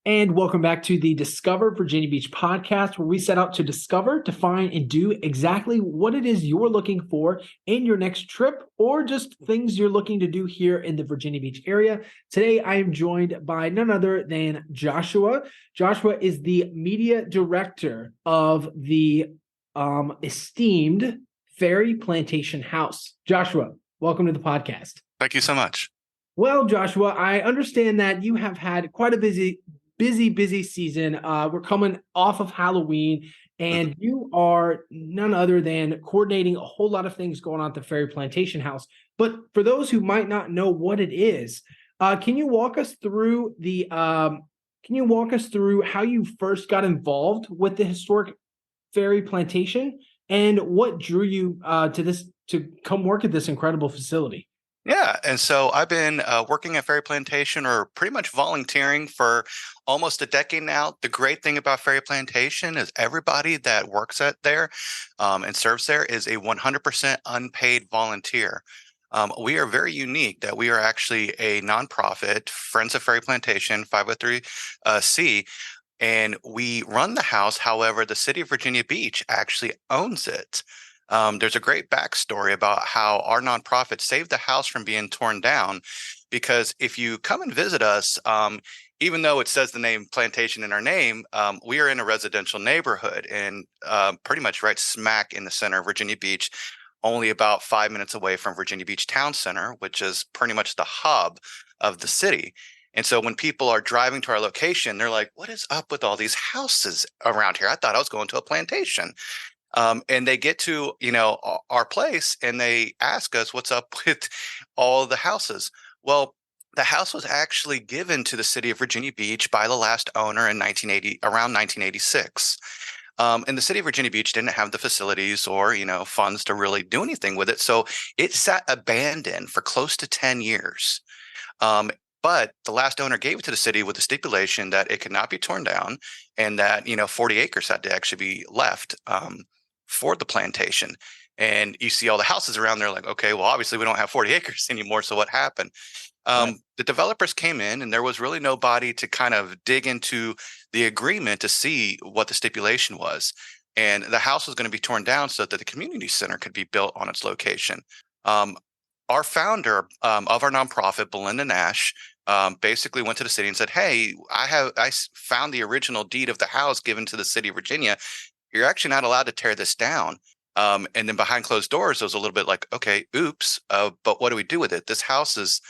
And welcome back to the Discover Virginia Beach podcast, where we set out to discover, define, and do exactly what it is you're looking for in your next trip or just things you're looking to do here in the Virginia Beach area. Today, I am joined by none other than Joshua. Joshua is the media director of the esteemed Ferry Plantation House. Joshua, welcome to the podcast. Thank you so much. Well, Joshua, I understand that you have had quite a busy season. We're coming off of Halloween, Mhm. and you are none other than coordinating a whole lot of things going on at the Ferry Plantation House. But for those who might not know what it is, can you walk us through how you first got involved with the historic Ferry Plantation and what drew you to come work at this incredible facility? Yeah, and so I've been working at Ferry Plantation or pretty much volunteering for almost a decade now. The great thing about Ferry Plantation is everybody that works at there and serves there is a 100% unpaid volunteer. We are very unique that we are actually a nonprofit, Friends of Ferry Plantation, 503C, and we run the house. However, the city of Virginia Beach actually owns it. There's a great backstory about how our nonprofit saved the house from being torn down. Because if you come and visit us, even though it says the name plantation in our name, we are in a residential neighborhood and pretty much right smack in the center of Virginia Beach, only about 5 minutes away from Virginia Beach Town Center, which is pretty much the hub of the city. And so when people are driving to our location, they're like, what is up with all these houses around here? I thought I was going to a plantation. And they get to, our place and they ask us what's up with all the houses. Well, the house was actually given to the city of Virginia Beach by the last owner in 1980, around 1986. And the city of Virginia Beach didn't have the facilities or, funds to really do anything with it. So it sat abandoned for close to 10 years. Um, but the last owner gave it to the city with the stipulation that it could not be torn down and that, 40 acres had to actually be left for the plantation. And you see all the houses around there like, okay, well, obviously we don't have 40 acres anymore. So what happened? Right. The developers came in and there was really nobody to kind of dig into the agreement to see what the stipulation was. And the house was going to be torn down so that the community center could be built on its location. Um, our founder of our nonprofit, Belinda Nash, basically went to the city and said, "Hey, found the original deed of the house given to the city of Virginia. You're actually not allowed to tear this down." And then behind closed doors, it was a little bit like, "Okay, oops, but what do we do with it? This house is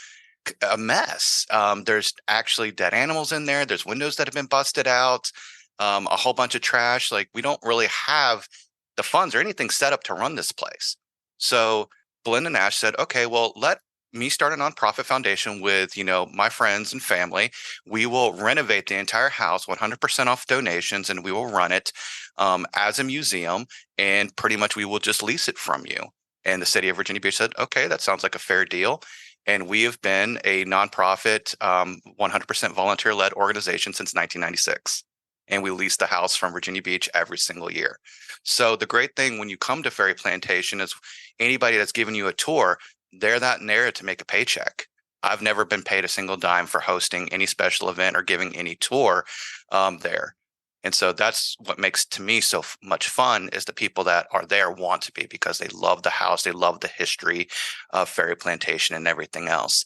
a mess. There's actually dead animals in there. There's windows that have been busted out, a whole bunch of trash. Like we don't really have the funds or anything set up to run this place." So Belinda Nash said, "Okay, well, let me start a nonprofit foundation with, my friends and family. We will renovate the entire house 100% off donations and we will run it as a museum and pretty much we will just lease it from you." And the city of Virginia Beach said, "Okay, that sounds like a fair deal." And we have been a nonprofit, 100% volunteer-led organization since 1996. And we lease the house from Virginia Beach every single year. So the great thing when you come to Ferry Plantation is anybody that's giving you a tour, they're not there to make a paycheck. I've never been paid a single dime for hosting any special event or giving any tour there. And so that's what makes to me so much fun is the people that are there want to be because they love the house, they love the history of Ferry Plantation and everything else.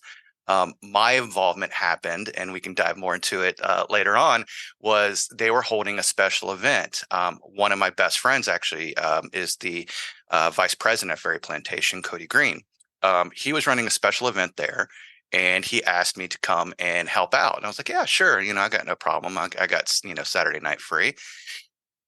My involvement happened, and we can dive more into it later on, was they were holding a special event. One of my best friends actually is the vice president of Ferry Plantation, Cody Green. He was running a special event there and he asked me to come and help out. And I was like, yeah, sure. I got no problem. I got, Saturday night free.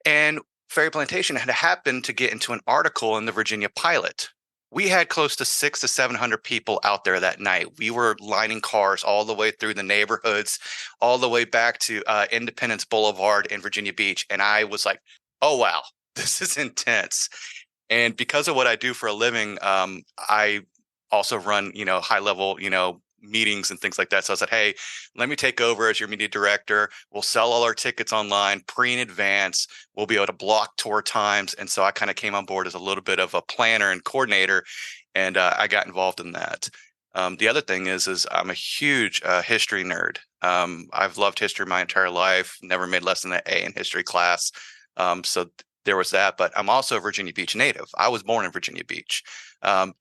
And Ferry Plantation had happened to get into an article in the Virginia Pilot. We had close to 600 to 700 people out there that night. We were lining cars all the way through the neighborhoods, all the way back to Independence Boulevard in Virginia Beach. And I was like, oh, wow, this is intense. And because of what I do for a living, I also run, high level, meetings and things like that. So I said, hey, let me take over as your media director. We'll sell all our tickets online pre in advance. We'll be able to block tour times. And so I kind of came on board as a little bit of a planner and coordinator, and I got involved in that. The other thing is I'm a huge history nerd. I've loved history my entire life, never made less than an A in history class. So there was that, but I'm also a Virginia Beach native. I was born in Virginia Beach.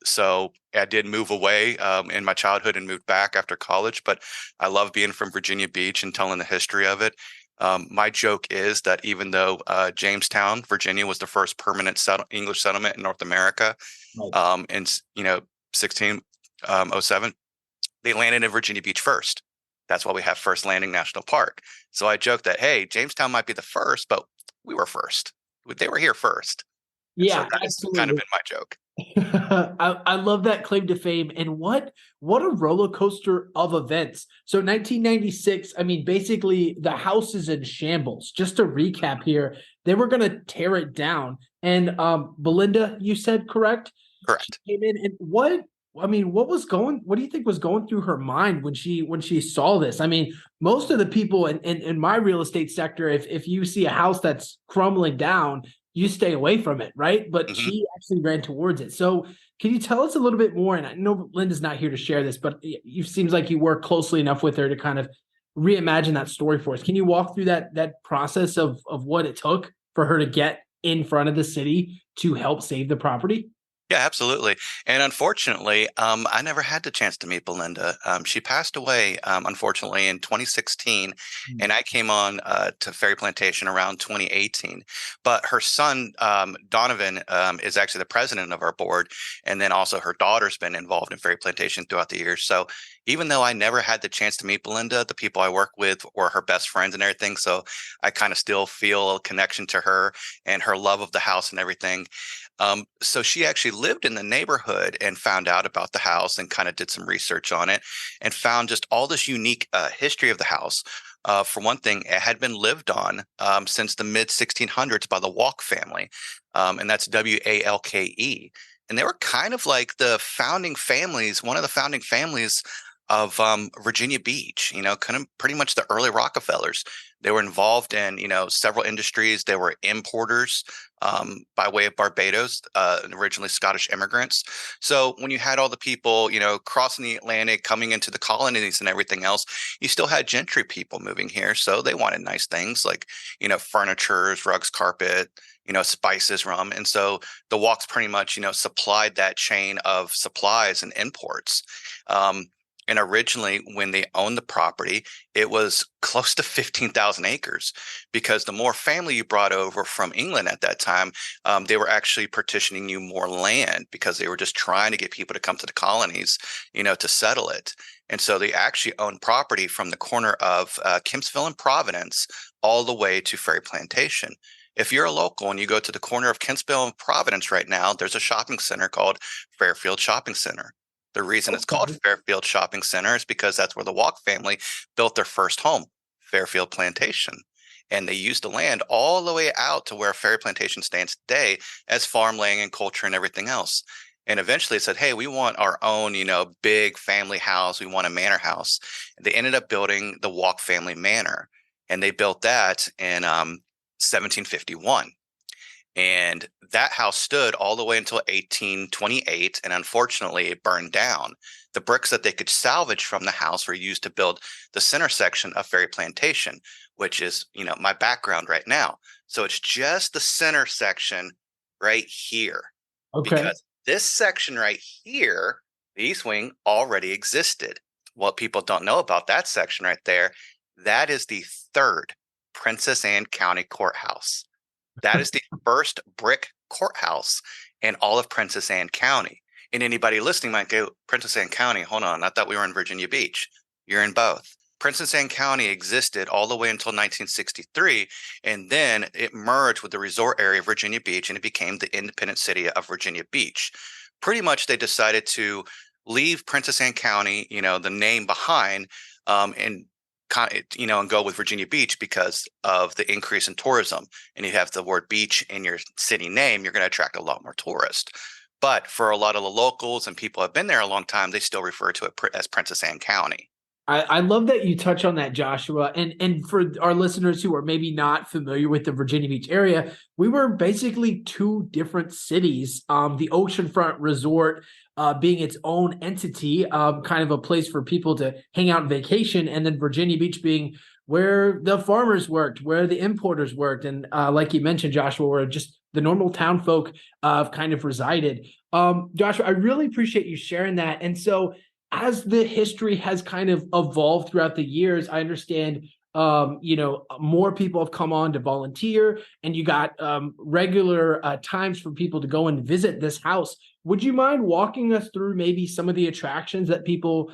So I did move away in my childhood and moved back after college, but I love being from Virginia Beach and telling the history of it. My joke is that even though Jamestown, Virginia, was the first permanent English settlement in North America Right. in 1607, they landed in Virginia Beach first. That's why we have First Landing National Park. So I joke that, hey, Jamestown might be the first, but we were first. They were here first. And so Yeah, that has kind of absolutely. been my joke. I love that claim to fame, and what a roller coaster of events. So 1996, I mean, basically the house is in shambles. Just to recap here, they were going to tear it down, and Belinda, you said correct? She Correct. came in, and what do you think was going through her mind when she saw this? I mean, most of the people in my real estate sector, if you see a house that's crumbling down, you stay away from it, right? But Hmm. she actually ran towards it. So can you tell us a little bit more? And I know Linda's not here to share this, but it seems like you work closely enough with her to kind of reimagine that story for us. Can you walk through that process of what it took for her to get in front of the city to help save the property? Yeah, absolutely. And unfortunately, I never had the chance to meet Belinda. She passed away, unfortunately, in 2016, and I came on to Ferry Plantation around 2018. But her son, Donovan, is actually the president of our board, and then also her daughter's been involved in Ferry Plantation throughout the years. So even though I never had the chance to meet Belinda, the people I work with were her best friends and everything. So I kind of still feel a connection to her and her love of the house and everything. So she actually lived in the neighborhood and found out about the house and kind of did some research on it and found just all this unique history of the house. For one thing, it had been lived on since the mid 1600s by the Walk family, and that's Walke. And they were kind of like the founding families, one of the founding families of Virginia Beach, kind of pretty much the early Rockefellers. They were involved in, several industries. They were importers by way of Barbados, originally Scottish immigrants. So when you had all the people, crossing the Atlantic, coming into the colonies and everything else, you still had gentry people moving here. So they wanted nice things like, furnitures, rugs, carpet, spices, rum. And so the Walks pretty much, supplied that chain of supplies and imports. And originally, when they owned the property, it was close to 15,000 acres because the more family you brought over from England at that time, they were actually partitioning you more land because they were just trying to get people to come to the colonies, to settle it. And so they actually owned property from the corner of Kempsville and Providence all the way to Ferry Plantation. If you're a local and you go to the corner of Kempsville and Providence right now, there's a shopping center called Fairfield Shopping Center. The reason it's called Okay. Fairfield Shopping Center is because that's where the Walk family built their first home, Fairfield Plantation. And they used the land all the way out to where Ferry Plantation stands today as farmland and culture and everything else. And eventually it said, hey, we want our own, big family house. We want a manor house. They ended up building the Walk family manor. And they built that in 1751. And that house stood all the way until 1828. And unfortunately, it burned down. The bricks that they could salvage from the house were used to build the center section of Ferry Plantation, which is, my background right now. So it's just the center section right here, Okay. because this section right here, the East Wing, already existed. What people don't know about that section right there, that is the third Princess Anne County Courthouse. That is the first brick courthouse in all of Princess Anne County. And anybody listening might go, Princess Anne County, hold on, I thought we were in Virginia Beach. You're in both. Princess Anne County existed all the way until 1963, and then it merged with the resort area of Virginia Beach, and it became the independent city of Virginia Beach. Pretty much they decided to leave Princess Anne County, the name behind, and and go with Virginia Beach because of the increase in tourism. And you have the word beach in your city name, you're going to attract a lot more tourists. But for a lot of the locals and people who have been there a long time, they still refer to it as Princess Anne County. I love that you touch on that, Joshua. And for our listeners who are maybe not familiar with the Virginia Beach area, we were basically two different cities. The oceanfront resort being its own entity, kind of a place for people to hang out and vacation, and then Virginia Beach being where the farmers worked, where the importers worked, and like you mentioned, Joshua, where just the normal town folk kind of resided. Joshua, I really appreciate you sharing that. And so, as the history has kind of evolved throughout the years, I understand more people have come on to volunteer, and you got regular times for people to go and visit this house. Would you mind walking us through maybe some of the attractions that people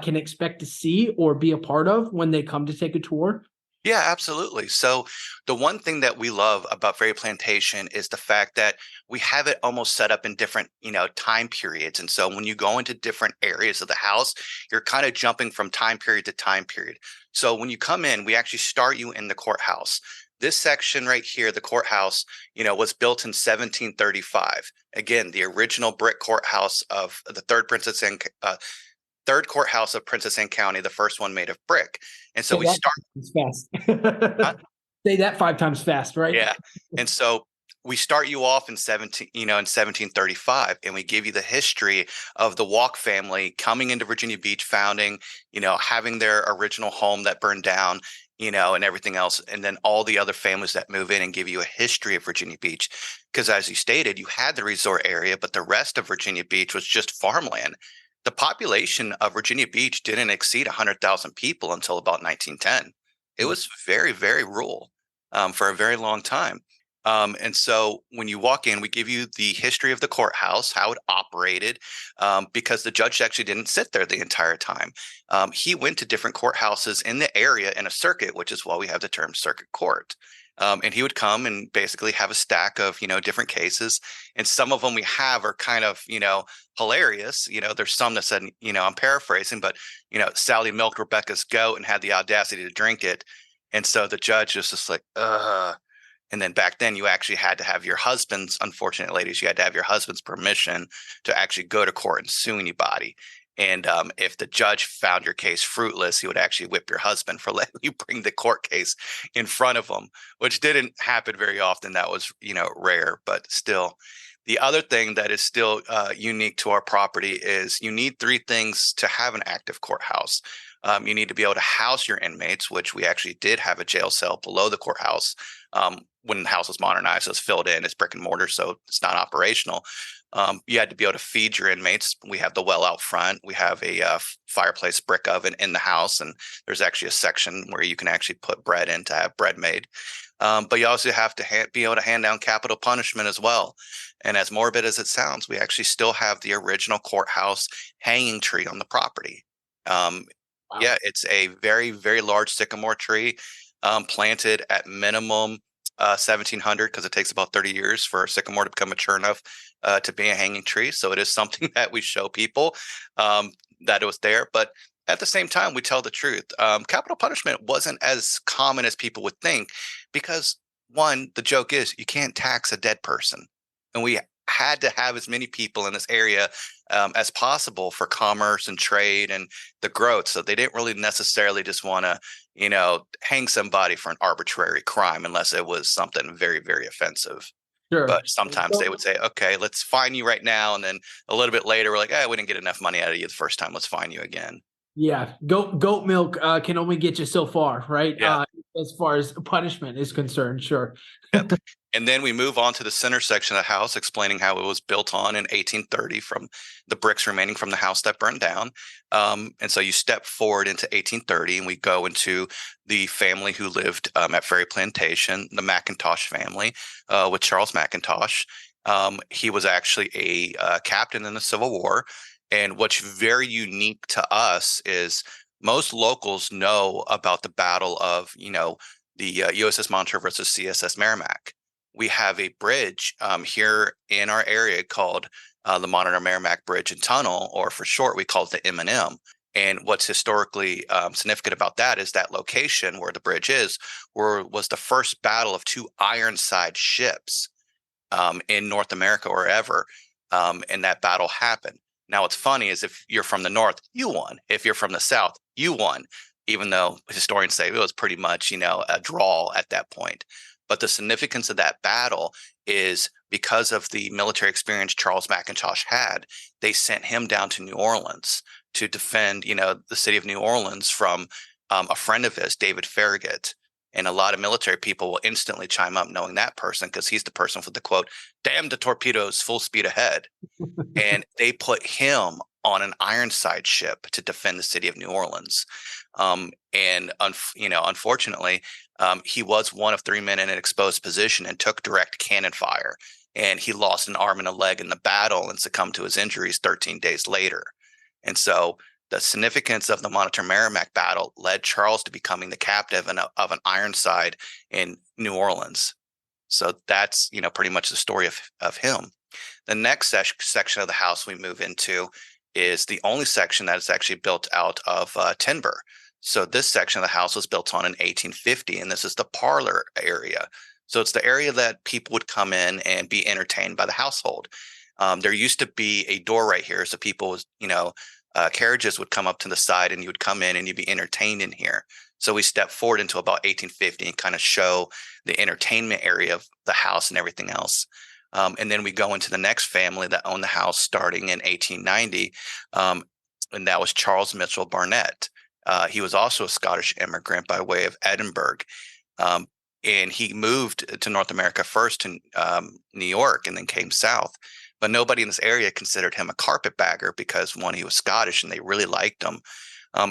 can expect to see or be a part of when they come to take a tour? Yeah, absolutely. So the one thing that we love about Ferry Plantation is the fact that we have it almost set up in different, time periods. And so when you go into different areas of the house, you're kind of jumping from time period to time period. So when you come in, we actually start you in the courthouse. This section right here, the courthouse, was built in 1735. Again, the original brick courthouse of the third courthouse of Princess Anne County, the first one made of brick. And so Say we that start. fast. Say that 5 times fast, right? Yeah. And so we start you off in 1735, and we give you the history of the Walk family coming into Virginia Beach, founding, having their original home that burned down, and everything else. And then all the other families that move in, and give you a history of Virginia Beach. Because as you stated, you had the resort area, but the rest of Virginia Beach was just farmland. The population of Virginia Beach didn't exceed 100,000 people until about 1910. It was very, very rural for a very long time. And so when you walk in, we give you the history of the courthouse, how it operated, because the judge actually didn't sit there the entire time. He went to different courthouses in the area in a circuit, which is why we have the term circuit court. And he would come and basically have a stack of, different cases. And some of them we have are kind of, hilarious. There's some that said, I'm paraphrasing, but, Sally milked Rebecca's goat and had the audacity to drink it. And so the judge is just like, and then back then you actually had to have your husband's, unfortunate ladies, you had to have your husband's permission to actually go to court and sue anybody. And if the judge found your case fruitless, he would actually whip your husband for letting you bring the court case in front of him, which didn't happen very often. That was, rare, but still. The other thing that is still unique to our property is you need three things to have an active courthouse. You need to be able to house your inmates, which we actually did have a jail cell below the courthouse. When the house was modernized, it was filled in. It's brick and mortar, so it's not operational. You had to be able to feed your inmates. We have the well out front. We have a fireplace brick oven in the house, and there's actually a section where you can actually put bread in to have bread made. But you also have to be able to hand down capital punishment as well. And as morbid as it sounds, we actually still have the original courthouse hanging tree on the property. Wow. Yeah, it's a very, very large sycamore tree, planted at minimum 1700, because it takes about 30 years for a sycamore to become mature enough to be a hanging tree. So it is something that we show people that it was there. But at the same time, we tell the truth. Capital punishment wasn't as common as people would think, because one, the joke is you can't tax a dead person. And we had to have as many people in this area as possible for commerce and trade and the growth. So they didn't really necessarily just want to, hang somebody for an arbitrary crime unless it was something very, very offensive. Sure. But sometimes they would say, okay, let's fine you right now. And then a little bit later, we're like, we didn't get enough money out of you the first time. Let's fine you again. Yeah, goat milk can only get you so far, right? Yeah. As far as punishment is concerned, sure. Yep. And then we move on to the center section of the house, explaining how it was built on in 1830 from the bricks remaining from the house that burned down. And so you step forward into 1830, and we go into the family who lived at Ferry Plantation, the McIntosh family, with Charles McIntosh. He was actually a captain in the Civil War. And what's very unique to us is most locals know about the battle of, the USS Monitor versus CSS Merrimack. We have a bridge here in our area called the Monitor Merrimack Bridge and Tunnel, or for short, we call it the M&M. And what's historically significant about that is that location where the bridge is, was the first battle of two Ironside ships in North America or ever. And that battle happened. Now, what's funny is if you're from the North, you won. If you're from the South, you won, even though historians say it was pretty much, a draw at that point. But the significance of that battle is because of the military experience Charles McIntosh had, they sent him down to New Orleans to defend, the city of New Orleans from a friend of his, David Farragut. And a lot of military people will instantly chime up knowing that person because he's the person with the quote, "Damn the torpedoes, full speed ahead." And they put him on an Ironside ship to defend the city of New Orleans. Unfortunately, he was one of 3 men in an exposed position and took direct cannon fire. And he lost an arm and a leg in the battle and succumbed to his injuries 13 days later. And so the significance of the Monitor Merrimack battle led Charles to becoming the captain of an Ironside in New Orleans. So that's, pretty much the story of him. The next section of the house we move into is the only section that is actually built out of timber. So this section of the house was built on in 1850, and this is the parlor area. So it's the area that people would come in and be entertained by the household. There used to be a door right here, so people was, carriages would come up to the side, and you would come in and you'd be entertained in here. So we step forward into about 1850 and kind of show the entertainment area of the house and everything else. And then we go into the next family that owned the house starting in 1890, and that was Charles Mitchell Barnett. He was also a Scottish immigrant by way of Edinburgh, and he moved to North America first to New York and then came south. But nobody in this area considered him a carpetbagger because, one, he was Scottish and they really liked him.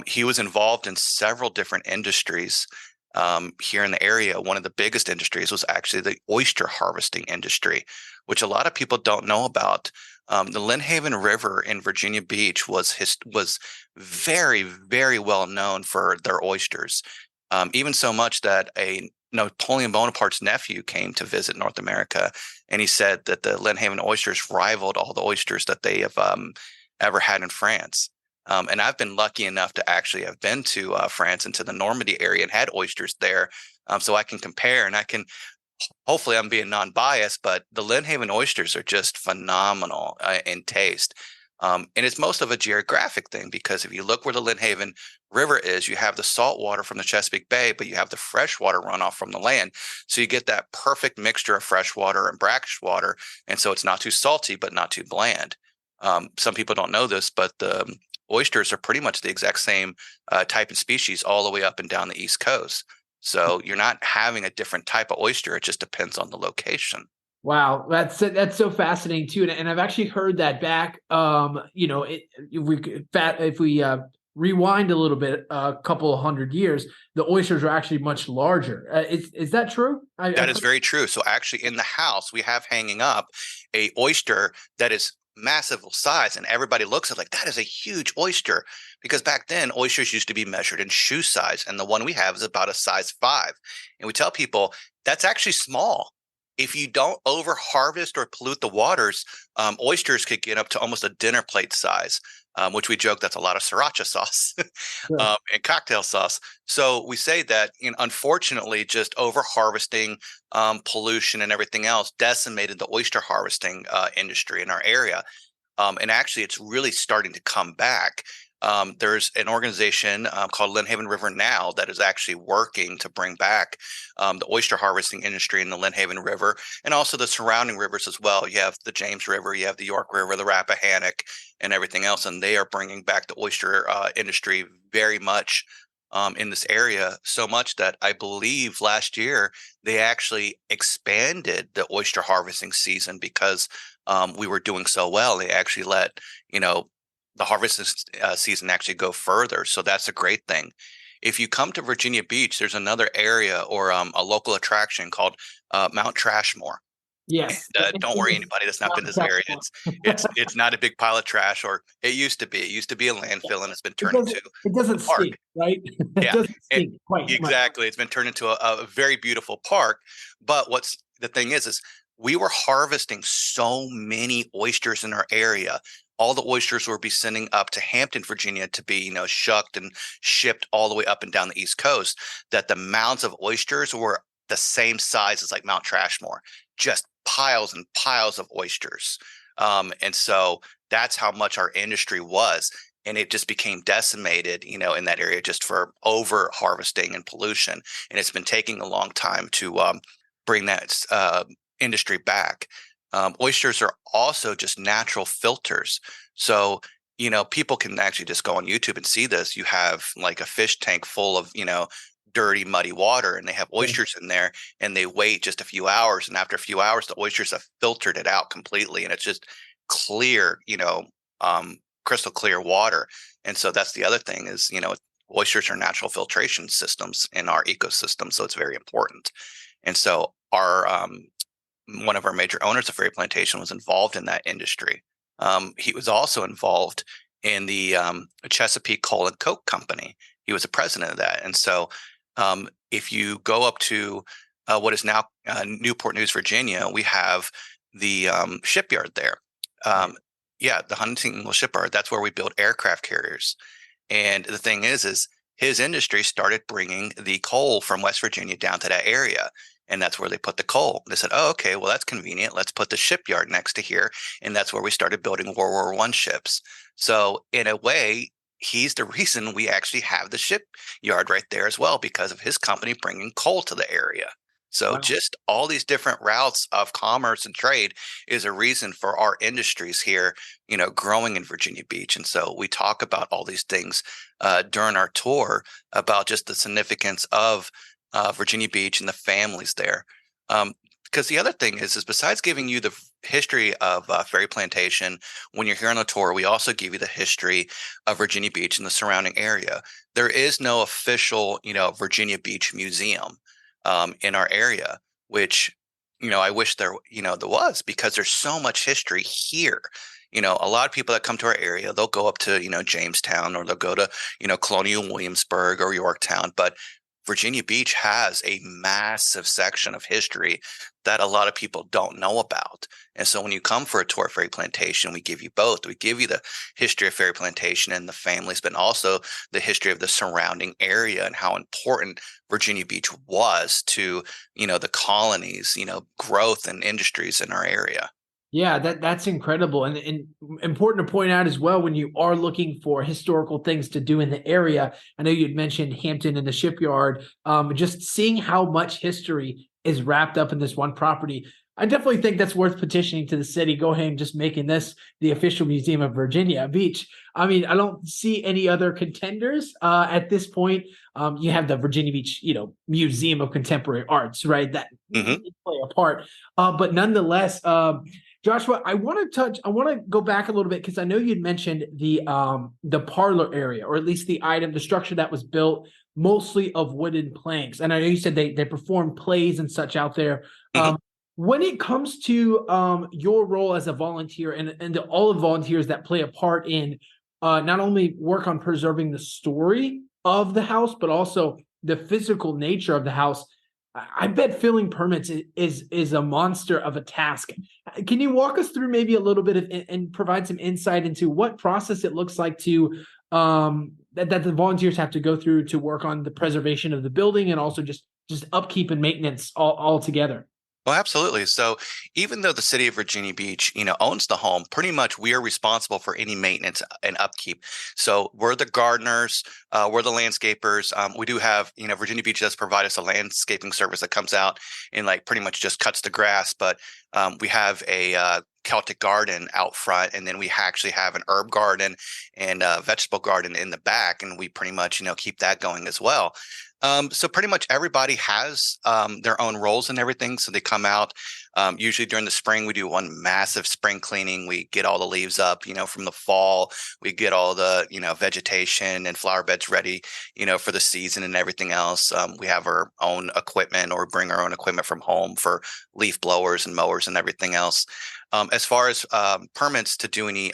He was involved in several different industries here in the area. One of the biggest industries was actually the oyster harvesting industry, which a lot of people don't know about. The Lynnhaven River in Virginia Beach was very, very well known for their oysters, even so much that Napoleon Bonaparte's nephew came to visit North America, and he said that the Lynnhaven oysters rivaled all the oysters that they have ever had in France. And I've been lucky enough to actually have been to France and to the Normandy area and had oysters there. So I can compare, and hopefully I'm being non-biased, but the Lynnhaven oysters are just phenomenal in taste. And it's most of a geographic thing, because if you look where the Lynnhaven River is, you have the salt water from the Chesapeake Bay, but you have the freshwater runoff from the land. So you get that perfect mixture of freshwater and brackish water. And so it's not too salty, but not too bland. Some people don't know this, but the oysters are pretty much the exact same type and species all the way up and down the East Coast. So you're not having a different type of oyster. It just depends on the location. Wow, that's so fascinating too, and I've actually heard that back. If we rewind a little bit, a couple of 100 years, the oysters are actually much larger. Is that true? That is very true. So actually, in the house, we have hanging up a oyster that is massive size, and everybody looks at it like that is a huge oyster, because back then oysters used to be measured in shoe size, and the one we have is about a size 5. And we tell people that's actually small. If you don't over harvest or pollute the waters, oysters could get up to almost a dinner plate size, which we joke that's a lot of sriracha sauce Sure. and cocktail sauce. So we say that, unfortunately, just over harvesting, pollution, and everything else decimated the oyster harvesting industry in our area. And actually, it's really starting to come back. There's an organization called Lynnhaven River Now that is actually working to bring back the oyster harvesting industry in the Lynnhaven River, and also the surrounding rivers as well. You have the James River, you have the York River, the Rappahannock, and everything else, and they are bringing back the oyster industry very much in this area, so much that I believe last year they actually expanded the oyster harvesting season because we were doing so well. They actually let the harvest season actually go further. So that's a great thing. If you come to Virginia Beach, there's another area or a local attraction called Mount Trashmore. Yes. And don't worry, anybody that's not been to this area, it's not a big pile of trash, or it used to be. It used to be a landfill, and it's been turned into It a doesn't park. stink, right? It Yeah, doesn't it, stink quite much. exactly. It's been turned into a very beautiful park. But what's the thing is we were harvesting so many oysters in our area. All the oysters were be sending up to Hampton, Virginia, to be shucked and shipped all the way up and down the East Coast. That the mounds of oysters were the same size as like Mount Trashmore, just piles and piles of oysters. And so that's how much our industry was. And it just became decimated, in that area just for over harvesting and pollution. And it's been taking a long time to bring that industry back. Oysters are also just natural filters. So, people can actually just go on YouTube and see this. You have like a fish tank full of, dirty, muddy water, and they have Yeah. oysters in there, and they wait just a few hours. And after a few hours, the oysters have filtered it out completely, and it's just clear, crystal clear water. And so that's the other thing is, oysters are natural filtration systems in our ecosystem. So it's very important. And so our one of our major owners of Ferry Plantation was involved in that industry. He was also involved in the Chesapeake Coal and Coke Company. He was the president of that. And so if you go up to what is now Newport News, Virginia, we have the shipyard there. Right. Yeah, the Huntington Shipyard. That's where we build aircraft carriers. And the thing is his industry started bringing the coal from West Virginia down to that area. And that's where they put the coal. They said, oh, okay, well, that's convenient. Let's put the shipyard next to here. And that's where we started building World War I ships. So in a way, he's the reason we actually have the shipyard right there as well, because of his company bringing coal to the area. So Wow. just all these different routes of commerce and trade is a reason for our industries here, growing in Virginia Beach. And so we talk about all these things during our tour about just the significance of Virginia Beach and the families there. Because the other thing is besides giving you the history of Ferry Plantation, when you're here on the tour, we also give you the history of Virginia Beach and the surrounding area. There is no official, Virginia Beach museum in our area, which, I wish there was, because there's so much history here. A lot of people that come to our area, they'll go up to, Jamestown, or they'll go to, Colonial Williamsburg or Yorktown, but Virginia Beach has a massive section of history that a lot of people don't know about. And so when you come for a tour of Ferry Plantation, we give you both. We give you the history of Ferry Plantation and the families, but also the history of the surrounding area and how important Virginia Beach was to, the colonies, growth and industries in our area. Yeah, that's incredible, and important to point out as well when you are looking for historical things to do in the area. I know you'd mentioned Hampton and the shipyard. Just seeing how much history is wrapped up in this one property, I definitely think that's worth petitioning to the city. Go ahead and just making this the official museum of Virginia Beach. I mean, I don't see any other contenders at this point. You have the Virginia Beach, Museum of Contemporary Arts, right? That Hmm. play a part, but nonetheless. Joshua, I want to go back a little bit because I know you'd mentioned the parlor area, or at least the structure that was built mostly of wooden planks. And I know you said they perform plays and such out there. Hmm. When it comes to your role as a volunteer and all the volunteers that play a part in not only work on preserving the story of the house, but also the physical nature of the house, I bet filling permits is a monster of a task. Can you walk us through maybe a little bit of and provide some insight into what process it looks like to that the volunteers have to go through to work on the preservation of the building and also just upkeep and maintenance all together? Well, absolutely. So even though the city of Virginia Beach, owns the home, pretty much we are responsible for any maintenance and upkeep. So we're the gardeners, we're the landscapers. We do have, Virginia Beach does provide us a landscaping service that comes out and like pretty much just cuts the grass. But we have a Celtic garden out front, and then we actually have an herb garden and a vegetable garden in the back, and we pretty much, keep that going as well. So pretty much everybody has their own roles and everything. So they come out. Usually during the spring, we do one massive spring cleaning. We get all the leaves up, from the fall. We get all the, vegetation and flower beds ready, for the season and everything else. We have our own equipment, or bring our own equipment from home for leaf blowers and mowers and everything else. As far as permits to do any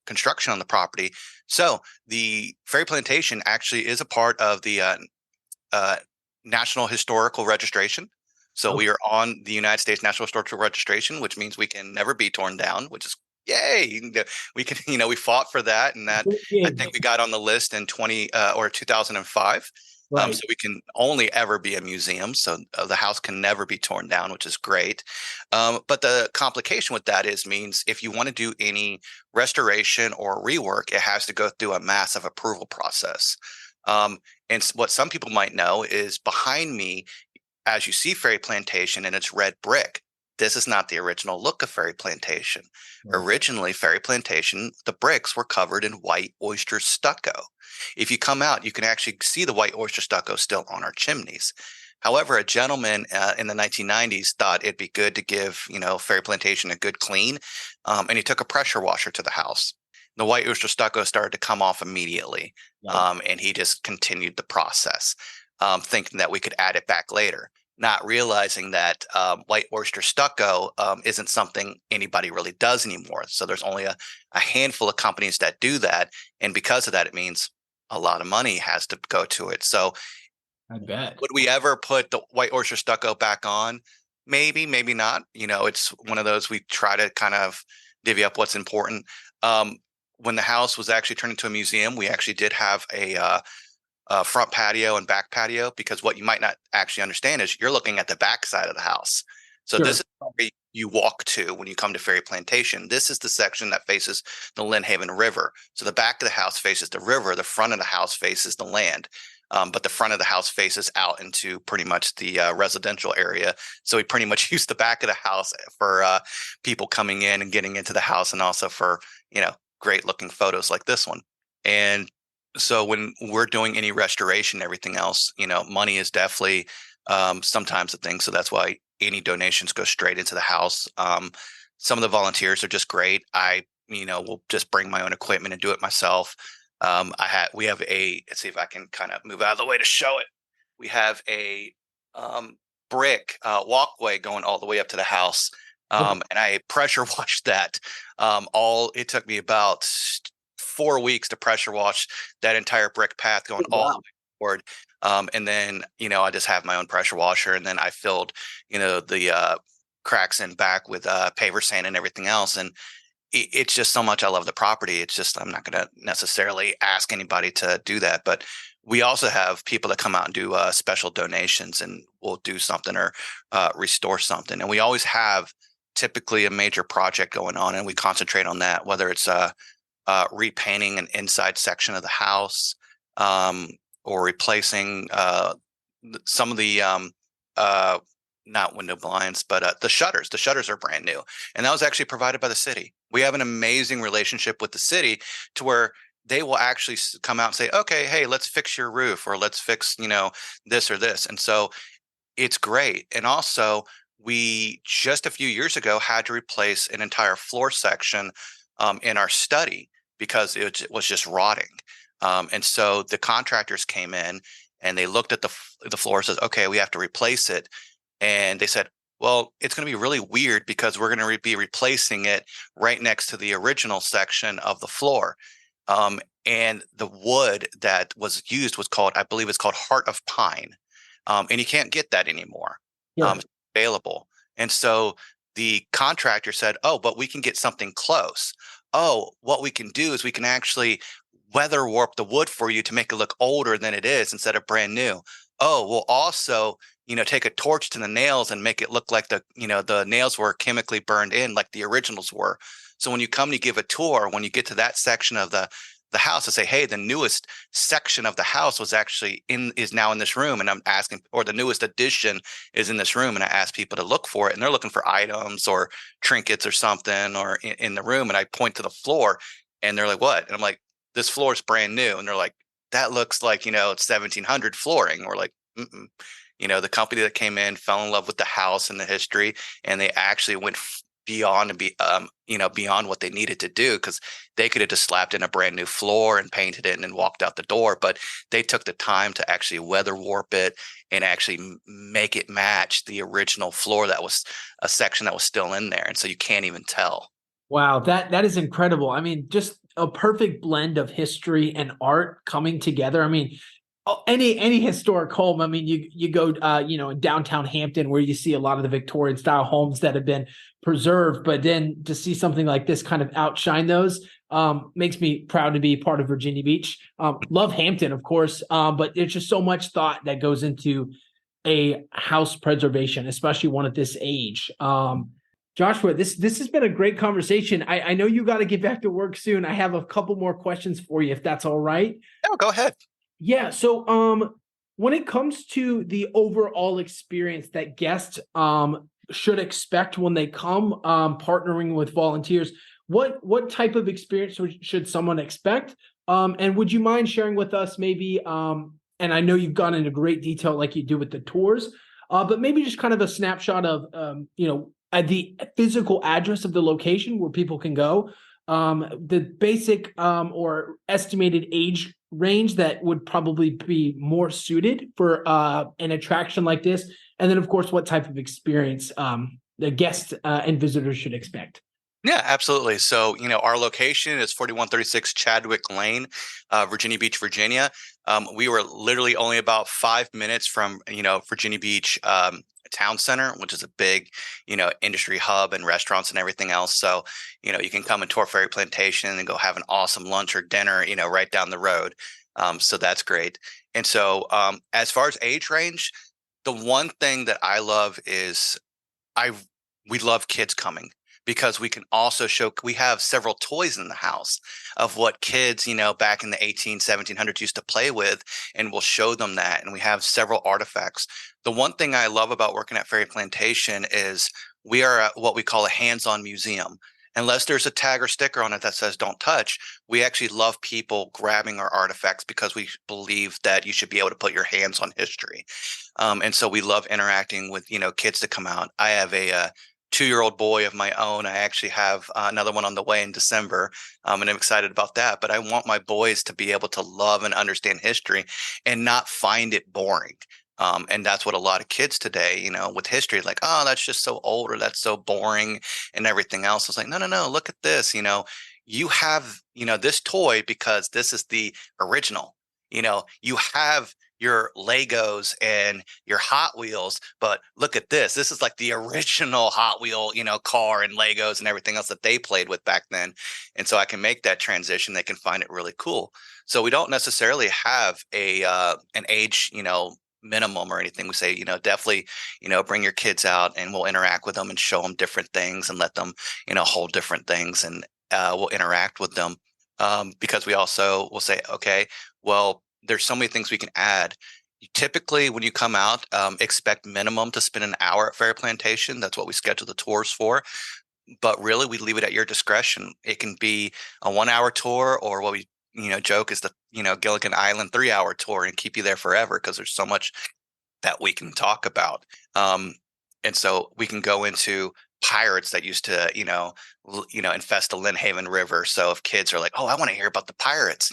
construction on the property, so the Ferry Plantation actually is a part of the uh, National Historical Registration. So Okay. we are on the United States National Historical Registration, which means we can never be torn down, which is yay. We can, we fought for that, and that I think we got on the list in 2005. So Right. we can only ever be a museum. So the house can never be torn down, which is great. But the complication with that means if you want to do any restoration or rework, it has to go through a massive approval process. And what some people might know is behind me, as you see Ferry Plantation, and it's red brick. this is not the original look of Ferry Plantation. Right. Originally, Ferry Plantation, the bricks were covered in white oyster stucco. If you come out, you can actually see the white oyster stucco still on our chimneys. However, a gentleman in the 1990s thought it'd be good to give, Ferry Plantation a good clean, and he took a pressure washer to the house. The white oyster stucco started to come off immediately, Right. and he just continued the process, thinking that we could add it back later, not realizing that white oyster stucco isn't something anybody really does anymore. So there's only a handful of companies that do that, and because of that, it means a lot of money has to go to it. So I bet. would we ever put the white oyster stucco back on? Maybe, maybe not. It's one of those we try to kind of divvy up what's important. When the house was actually turned into a museum, we actually did have a front patio and back patio, because what you might not actually understand is you're looking at the back side of the house. So this Sure. is where you walk to when you come to Ferry Plantation. This is the section that faces the Lynn Haven River. So the back of the house faces the river. The front of the house faces the land. But the front of the house faces out into pretty much the residential area. So we pretty much use the back of the house for people coming in and getting into the house, and also for, great looking photos like this one. And so when we're doing any restoration, everything else, money is definitely sometimes a thing. So that's why any donations go straight into the house. Some of the volunteers are just great. I, will just bring my own equipment and do it myself. We have let's see if I can kind of move out of the way to show it. We have a brick walkway going all the way up to the house. Okay. And I pressure washed that. It took me about 4 weeks to pressure wash that entire brick path going Oh, all the wow. way forward. And then, I just have my own pressure washer, and then I filled, the cracks in back with paver sand and everything else. And it's just so much. I love the property. It's just, I'm not going to necessarily ask anybody to do that, but we also have people that come out and do special donations, and we'll do something or restore something. And we always have typically a major project going on, and we concentrate on that, whether it's repainting an inside section of the house, or replacing some of the not window blinds, but the shutters. The shutters are brand new, and that was actually provided by the city. We have an amazing relationship with the city, to where they will actually come out and say, "Okay, hey, let's fix your roof, or let's fix this or this." And so it's great. And also, we just a few years ago had to replace an entire floor section in our study, because was just rotting. And so the contractors came in and they looked at the floor, says, "Okay, we have to replace it." And they said, "Well, it's going to be really weird, because we're going to be replacing it right next to the original section of the floor." And the wood that was used was called, I believe it's called Heart of Pine. And you can't get that anymore. Sure. It's available. And so the contractor said, "Oh, but we can get something close. Oh, what we can do is we can actually weather warp the wood for you to make it look older than it is instead of brand new. Oh, we'll also, take a torch to the nails and make it look like the nails were chemically burned in like the originals were. So when you come to give a tour, when you get to that section of the house, to say, hey, the newest section of the house is now in this room, and I'm asking, or the newest addition is in this room, and I ask people to look for it, and they're looking for items or trinkets or something, or in the room, and I point to the floor, and they're like, "What?" And I'm like, "This floor is brand new," and they're like, "That looks like 1700 flooring." We're like, "Mm-mm." The company that came in fell in love with the house and the history, and they actually went beyond beyond what they needed to do, because they could have just slapped in a brand new floor and painted it and then walked out the door, but they took the time to actually weather warp it and actually make it match the original floor, that was a section that was still in there, and so you can't even tell. Wow, that is incredible. I mean, just a perfect blend of history and art coming together. I mean, any historic home. I mean, you go in downtown Hampton, where you see a lot of the Victorian style homes that have been preserved, but then to see something like this kind of outshine those makes me proud to be part of Virginia Beach. Love Hampton, of course, but there's just so much thought that goes into a house preservation, especially one at this age. Joshua, this has been a great conversation. I know you got to get back to work soon. I have a couple more questions for you, if that's all right. No, go ahead. Yeah. So when it comes to the overall experience that guests should expect when they come, partnering with volunteers? What type of experience should someone expect? And would you mind sharing with us maybe, and I know you've gone into great detail like you do with the tours, but maybe just kind of a snapshot of, at the physical address of the location where people can go, the basic, or estimated age range that would probably be more suited for an attraction like this, and then of course what type of experience the guests and visitors should expect. Yeah, absolutely. So, our location is 4136 Chadwick Lane, Virginia Beach, Virginia. We were literally only about 5 minutes from, Virginia Beach Town Center, which is a big, industry hub and restaurants and everything else. So, you can come and tour Ferry Plantation and go have an awesome lunch or dinner, right down the road. So that's great. And so, as far as age range, the one thing that I love is I we love kids coming because we can also show we have several toys in the house of what kids, back in the 1700s used to play with, and we'll show them that. And we have several artifacts. The one thing I love about working at Ferry Plantation is we are what we call a hands-on museum. Unless there's a tag or sticker on it that says don't touch, we actually love people grabbing our artifacts because we believe that you should be able to put your hands on history. And so we love interacting with, kids to come out. I have a 2-year-old boy of my own. I actually have another one on the way in December, and I'm excited about that. But I want my boys to be able to love and understand history and not find it boring. And that's what a lot of kids today, with history, like, oh, that's just so old or that's so boring and everything else. It's like, no, no, no, look at this. You have, this toy because this is the original. You have your Legos and your Hot Wheels, but look at this. This is like the original Hot Wheel, car and Legos and everything else that they played with back then. And so I can make that transition. They can find it really cool. So we don't necessarily have a an age, minimum or anything. We say, definitely, bring your kids out and we'll interact with them and show them different things and let them, hold different things, and we'll interact with them. Because we also will say, okay, well, there's so many things we can add. Typically, when you come out, expect minimum to spend an hour at Fair Plantation. That's what we schedule the tours for. But really, we leave it at your discretion. It can be a 1 hour tour, or what we joke is the Gilligan Island 3 hour tour, and keep you there forever because there's so much that we can talk about. And so we can go into pirates that used to, infest the Lynnhaven River. So if kids are like, oh, I want to hear about the pirates,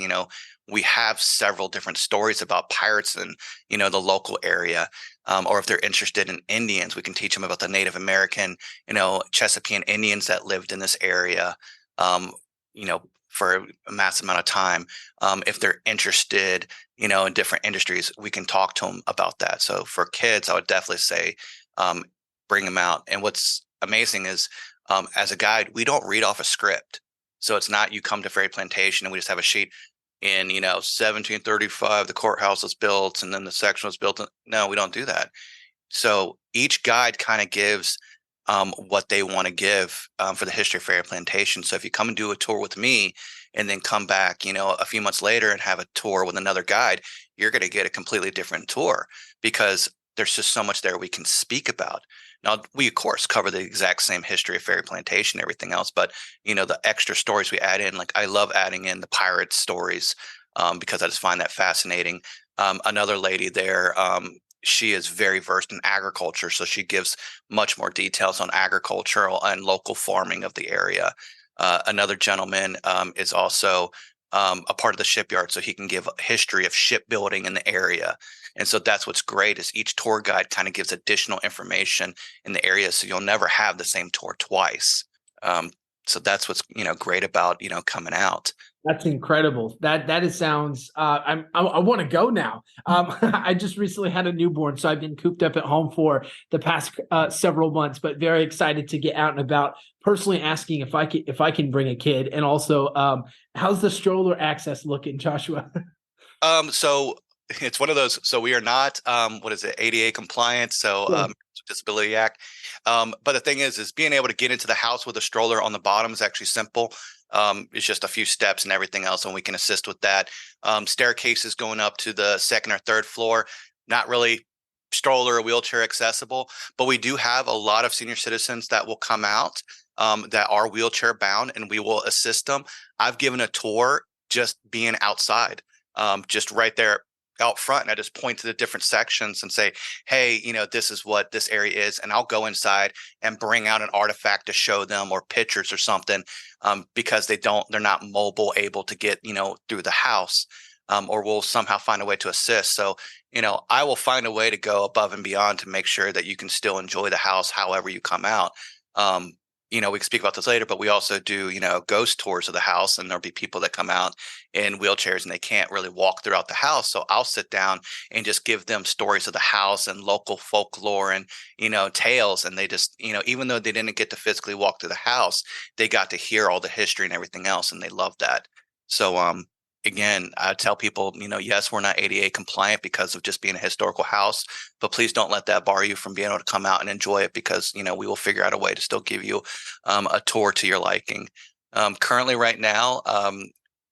we have several different stories about pirates in, the local area. Or if they're interested in Indians, we can teach them about the Native American, Chesapeake Indians that lived in this area, for a massive amount of time. If they're interested, in different industries, we can talk to them about that. So for kids, I would definitely say, bring them out. And what's amazing is, as a guide, we don't read off a script. So it's not you come to Ferry Plantation and we just have a sheet in, 1735, the courthouse was built and then the section was built. No, we don't do that. So each guide kind of gives what they want to give for the history of Ferry Plantation. So if you come and do a tour with me and then come back, a few months later and have a tour with another guide, you're going to get a completely different tour because there's just so much there we can speak about. Now, we, of course, cover the exact same history of Ferry Plantation and everything else, but, the extra stories we add in, like I love adding in the pirate stories because I just find that fascinating. Another lady there, she is very versed in agriculture, so she gives much more details on agricultural and local farming of the area. Another gentleman is also a part of the shipyard, so he can give a history of shipbuilding in the area. And so that's what's great is each tour guide kind of gives additional information in the area, so you'll never have the same tour twice. So that's what's great about coming out. That's incredible. That is sounds. I want to go now. I just recently had a newborn, so I've been cooped up at home for the past several months. But very excited to get out and about. Personally, asking if I can bring a kid, and also how's the stroller access looking, Joshua? So it's one of those. So we are not what is it, ADA compliant. So Sure. Disability Act. But the thing is being able to get into the house with a stroller on the bottom is actually simple. It's just a few steps and everything else, and we can assist with that. Staircases going up to the second or third floor, not really stroller or wheelchair accessible, but we do have a lot of senior citizens that will come out that are wheelchair bound, and we will assist them. I've given a tour just being outside, just right there out front, and I just point to the different sections and say, hey, this is what this area is, and I'll go inside and bring out an artifact to show them, or pictures or something, because they're not mobile, able to get through the house, or we'll somehow find a way to assist. So I will find a way to go above and beyond to make sure that you can still enjoy the house however you come out. um, we can speak about this later, but we also do, ghost tours of the house, and there'll be people that come out in wheelchairs and they can't really walk throughout the house. So I'll sit down and just give them stories of the house and local folklore and, tales. And they just, even though they didn't get to physically walk through the house, they got to hear all the history and everything else. And they loved that. So, again, I tell people, yes, we're not ADA compliant because of just being a historical house, but please don't let that bar you from being able to come out and enjoy it, because, we will figure out a way to still give you a tour to your liking. Currently, right now,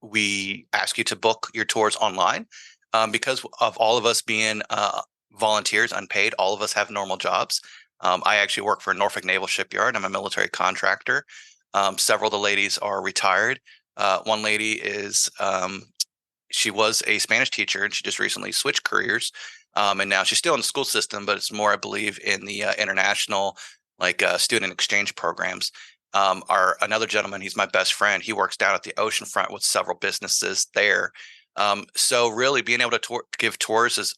we ask you to book your tours online, because of all of us being volunteers, unpaid. All of us have normal jobs. I actually work for Norfolk Naval Shipyard. I'm a military contractor. Several of the ladies are retired. One lady is she was a Spanish teacher, and she just recently switched careers, and now she's still in the school system, but it's more, I believe, in the international, like, student exchange programs. Our another gentleman, he's my best friend. He works down at the ocean front with several businesses there. So really, being able to give tours is,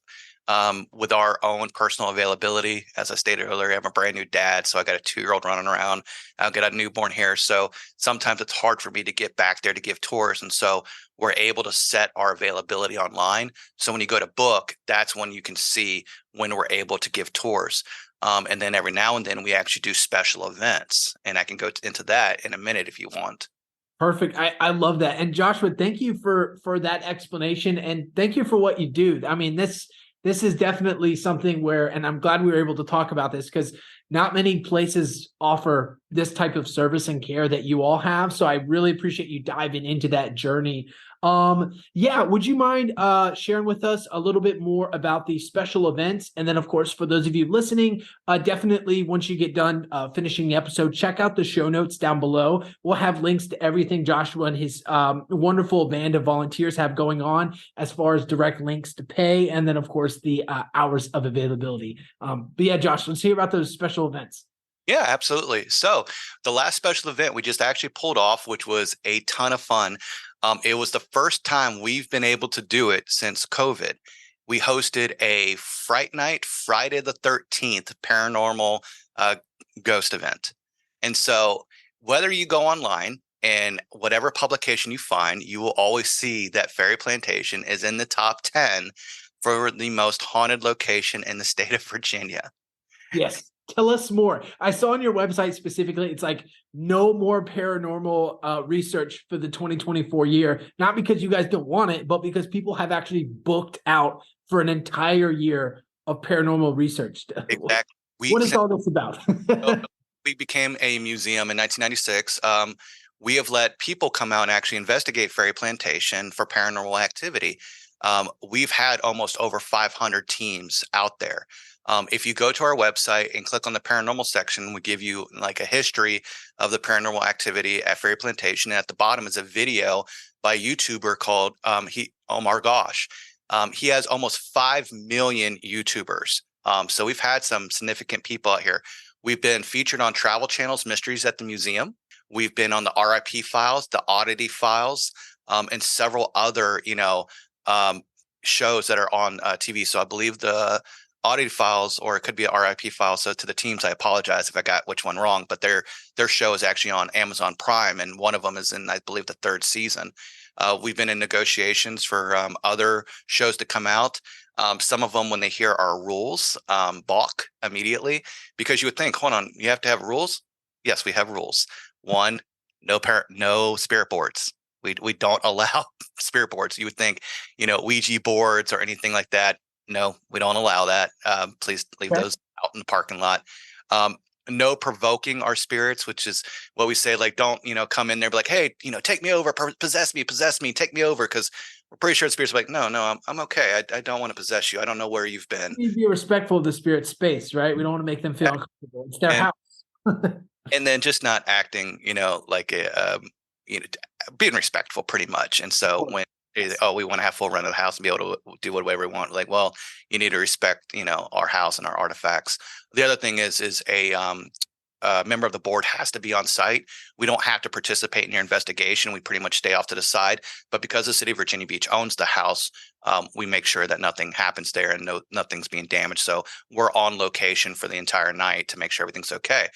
with our own personal availability. As I stated earlier, I'm a brand new dad, so I got a 2-year-old running around. I'll get a newborn here, so sometimes it's hard for me to get back there to give tours, and so we're able to set our availability online. So when you go to book, that's when you can see when we're able to give tours. And then every now and then we actually do special events, and I can go into that in a minute if you want. Perfect. I love that. And Joshua, thank you for that explanation, and thank you for what you do. I mean, this is definitely something where, and I'm glad we were able to talk about this, because not many places offer this type of service and care that you all have. So I really appreciate you diving into that journey. Yeah, would you mind sharing with us a little bit more about the special events? And then, of course, for those of you listening, definitely once you get done finishing the episode, check out the show notes down below. We'll have links to everything Joshua and his wonderful band of volunteers have going on, as far as direct links to pay, and then, of course, the hours of availability. But yeah, Josh, let's hear about those special events. Yeah, absolutely. So the last special event we just actually pulled off, which was a ton of fun. It was the first time we've been able to do it since COVID. We hosted a Fright Night, Friday the 13th paranormal ghost event. And so whether you go online and whatever publication you find, you will always see that Ferry Plantation is in the top 10 for the most haunted location in the state of Virginia. Yes. Tell us more. I saw on your website specifically, it's like no more paranormal research for the 2024 year. Not because you guys don't want it, but because people have actually booked out for an entire year of paranormal research. Exactly. What is all this about? We became a museum in 1996. We have let people come out and actually investigate Ferry Plantation for paranormal activity. We've had almost over 500 teams out there. If you go to our website and click on the paranormal section, we give you like a history of the paranormal activity at Ferry Plantation. And at the bottom is a video by a YouTuber called Omar Gosh. He has almost 5 million YouTubers. So we've had some significant people out here. We've been featured on Travel Channel's Mysteries at the Museum. We've been on the RIP Files, the Oddity Files, and several other, shows that are on TV. So I believe the Oddity Files, or it could be an RIP file. So to the teams, I apologize if I got which one wrong, but their show is actually on Amazon Prime, and one of them is in, I believe, the 3rd season. We've been in negotiations for other shows to come out. Some of them, when they hear our rules, balk immediately, because you would think, hold on, you have to have rules? Yes, we have rules. One, no spirit boards. We don't allow spirit boards. You would think, Ouija boards or anything like that. No, we don't allow that. Please leave those out in the parking lot. No provoking our spirits, which is what we say, like, don't, come in there, be like, hey, take me over, possess me, take me over. Because we're pretty sure the spirits are like, no, I'm okay. I don't want to possess you. I don't know where you've been. We need to be respectful of the spirit space, right? We don't want to make them feel uncomfortable. It's their And house. and then just not acting, like being respectful, pretty much. And so when we want to have full run of the house and be able to do whatever we want, like, well, you need to respect, our house and our artifacts. The other thing is a member of the board has to be on site. We don't have to participate in your investigation. We pretty much stay off to the side. But because the city of Virginia Beach owns the house, we make sure that nothing happens there and nothing's being damaged. So we're on location for the entire night to make sure everything's okay.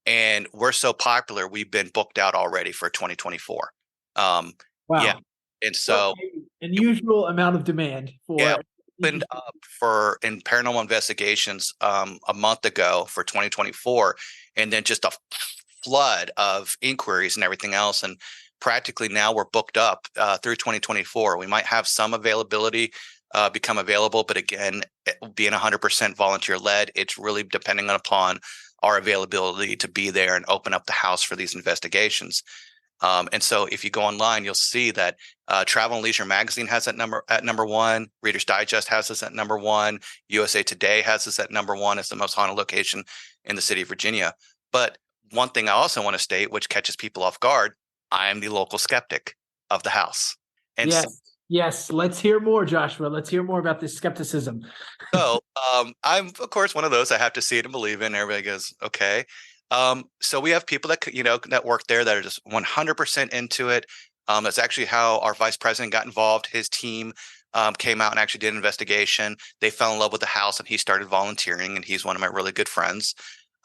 And we're so popular, we've been booked out already for 2024. Yeah. Wow. And What so, an unusual amount of demand yeah, for. opened up for in paranormal investigations a month ago for 2024, and then just a flood of inquiries and everything else. And practically now we're booked up through 2024. We might have some availability become available, but again, being 100% volunteer led, it's really depending upon our availability to be there and open up the house for these investigations. And so if you go online, you'll see that Travel and Leisure Magazine has that number at number one. Reader's Digest has us at number one. USA Today has us at number one as the most haunted location in the city of Virginia. But one thing I also want to state, which catches people off guard, I am the local skeptic of the house. And so Yes. Yes. Let's hear more, Joshua. Let's hear more about this skepticism. So I'm of course one of those I have to see it and believe in. Everybody goes, okay. So we have people that that work there that are just 100% into it. That's actually how our vice president got involved. His team came out and actually did an investigation. They fell in love with the house, and he started volunteering. And he's one of my really good friends.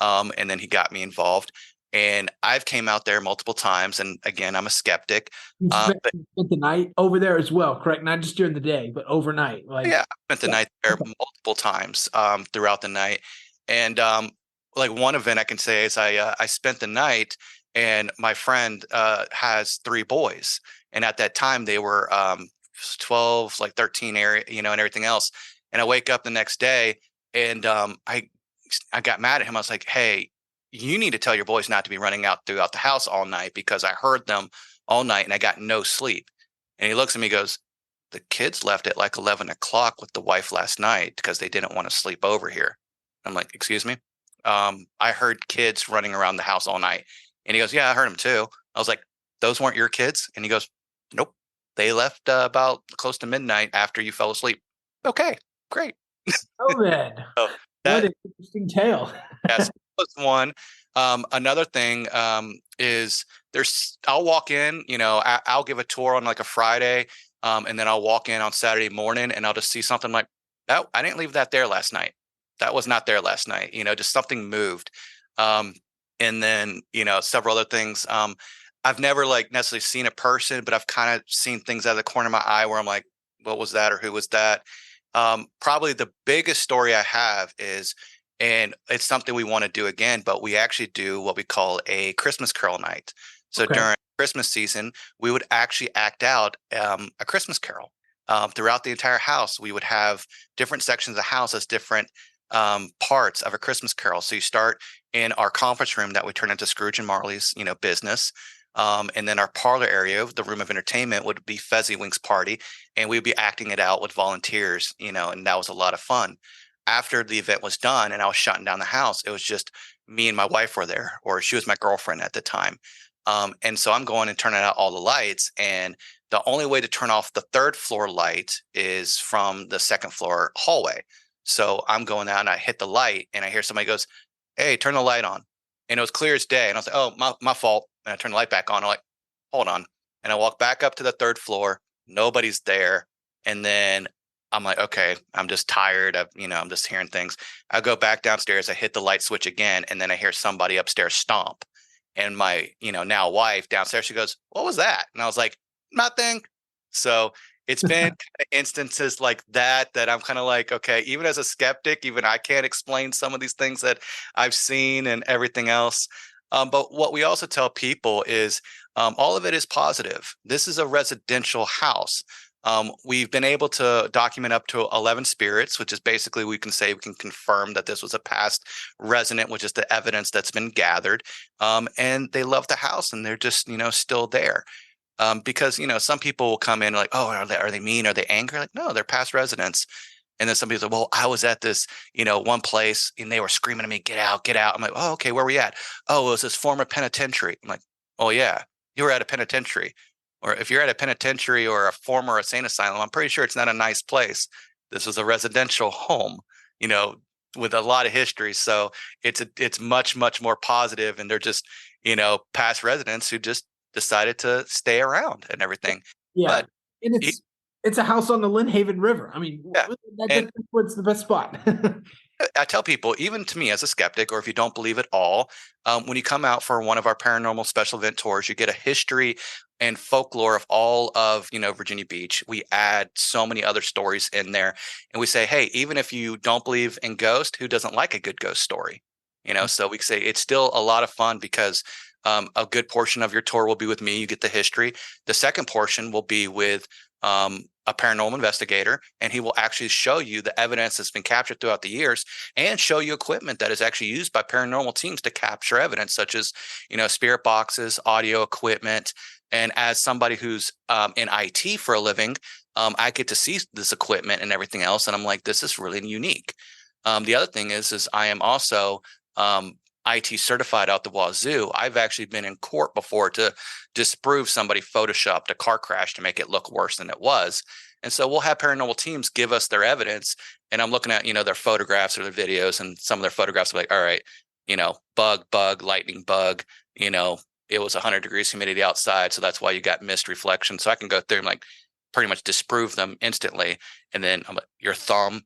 And then he got me involved. And I've came out there multiple times. And again, I'm a skeptic. You But spent the night over there as well, correct? Not just during the day, but overnight. Like, yeah, I spent the yeah. night there Okay. multiple times throughout the night. And like one event I can say is I spent the night, and my friend has three boys, and at that time they were 12, like 13 area, and everything else. And I wake up the next day, and I got mad at him. I was like, "Hey, you need to tell your boys not to be running out throughout the house all night because I heard them all night and I got no sleep." And he looks at me, and goes, "The kids left at like 11 o'clock with the wife last night because they didn't want to sleep over here." I'm like, "Excuse me?" I heard kids running around the house all night. And he goes, "Yeah, I heard them too." I was like, "Those weren't your kids?" And he goes, "Nope. They left about close to midnight after you fell asleep." Okay, great. Oh, man. So What that an interesting tale. Yes, was one. Another thing is I'll walk in, I'll give a tour on like a Friday, and then I'll walk in on Saturday morning and I'll just see something like, "Oh, I didn't leave that there last night. That was not there last night." Just something moved. Um, and then, several other things. I've never like necessarily seen a person, but I've kind of seen things out of the corner of my eye where I'm like, what was that or who was that? Probably the biggest story I have is, and it's something we want to do again, but we actually do what we call a Christmas Carol night. So Okay. during Christmas season, we would actually act out a Christmas Carol throughout the entire house. We would have different sections of the house as different parts of a Christmas Carol. So you start in our conference room that we turn into Scrooge and Marley's, business. And then our parlor area, the room of entertainment, would be Fezziwink's party, and we'd be acting it out with volunteers, and that was a lot of fun. After the event was done and I was shutting down the house, it was just me and my wife were there, or she was my girlfriend at the time. And so I'm going and turning out all the lights, and the only way to turn off the third floor light is from the second floor hallway. So I'm going out and I hit the light, and I hear somebody goes, "Hey, turn the light on." And it was clear as day. And I was like, "Oh, my fault." And I turned the light back on. I'm like, "Hold on." And I walk back up to the third floor. Nobody's there. And then I'm like, okay, I'm just tired of, I'm just hearing things. I go back downstairs. I hit the light switch again. And then I hear somebody upstairs stomp. And my, now wife downstairs, she goes, "What was that?" And I was like, "Nothing." So it's been instances like that I'm kind of like, okay, even as a skeptic, even I can't explain some of these things that I've seen and everything else. But what we also tell people is all of it is positive. This is a residential house. We've been able to document up to 11 spirits, which is basically we can confirm that this was a past resident, which is the evidence that's been gathered. And they love the house and they're just, still there. Because some people will come in like, oh, are they mean? Are they angry? Like, no, they're past residents. And then some people say, well, I was at this, one place and they were screaming at me, get out, get out. I'm like, oh, okay, where we at? Oh, it was this former penitentiary. I'm like, oh, yeah, you were at a penitentiary. Or if you're at a penitentiary or a former insane asylum, I'm pretty sure it's not a nice place. This was a residential home, you know, with a lot of history. So it's much, much more positive, and they're just, past residents who just decided to stay around and everything. Yeah, But and it's a house on the Lynn Haven River. I mean, yeah. And that's what's the best spot. I tell people, even to me as a skeptic, or if you don't believe at all, when you come out for one of our paranormal special event tours, you get a history and folklore of all of Virginia Beach. We add so many other stories in there, and we say, hey, even if you don't believe in ghosts, who doesn't like a good ghost story? So we say it's still a lot of fun because a good portion of your tour will be with me. You get the history. The second portion will be with a paranormal investigator, and he will actually show you the evidence that's been captured throughout the years and show you equipment that is actually used by paranormal teams to capture evidence, such as, spirit boxes, audio equipment. And as somebody who's in IT for a living, I get to see this equipment and everything else. And I'm like, this is really unique. The other thing is I am also IT certified out the wazoo. I've actually been in court before to disprove somebody photoshopped a car crash to make it look worse than it was. And so we'll have paranormal teams give us their evidence. And I'm looking at, their photographs or their videos, and some of their photographs are like, all right, bug, lightning bug, it was 100 degrees humidity outside. So that's why you got mist reflection. So I can go through and like pretty much disprove them instantly. And then I'm like, your thumb.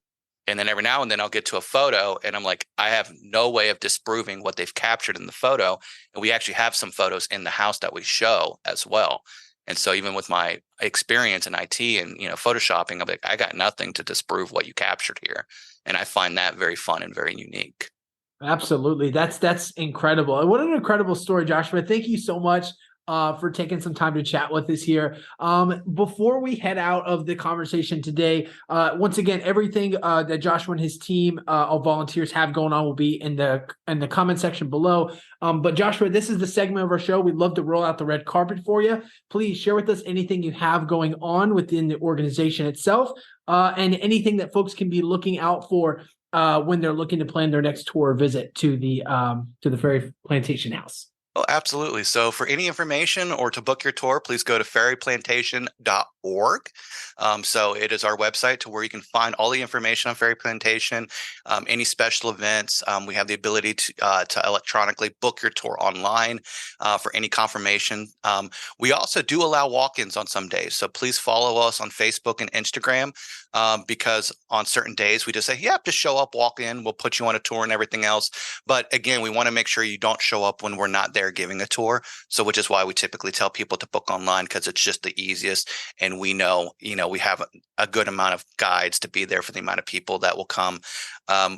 And then every now and then I'll get to a photo and I'm like, I have no way of disproving what they've captured in the photo. And we actually have some photos in the house that we show as well. And so even with my experience in IT and, photoshopping, I'm like, I got nothing to disprove what you captured here. And I find that very fun and very unique. Absolutely. That's incredible. And what an incredible story, Joshua. Thank you so much for taking some time to chat with us here. Before we head out of the conversation today, once again, everything that Joshua and his team of volunteers have going on will be in the comment section below. But Joshua, this is the segment of our show. We'd love to roll out the red carpet for you. Please share with us anything you have going on within the organization itself, and anything that folks can be looking out for when they're looking to plan their next tour visit to the Ferry Plantation House. Oh, absolutely. So for any information or to book your tour, please go to ferryplantation.org. So it is our website to where you can find all the information on Ferry Plantation, any special events. We have the ability to electronically book your tour online for any confirmation. We also do allow walk-ins on some days. So please follow us on Facebook and Instagram, because on certain days we just say, yeah, just show up, walk in, we'll put you on a tour and everything else. But again, we want to make sure you don't show up when we're not there giving a tour. So which is why we typically tell people to book online, because it's just the easiest. And we know, we have a good amount of guides to be there for the amount of people that will come.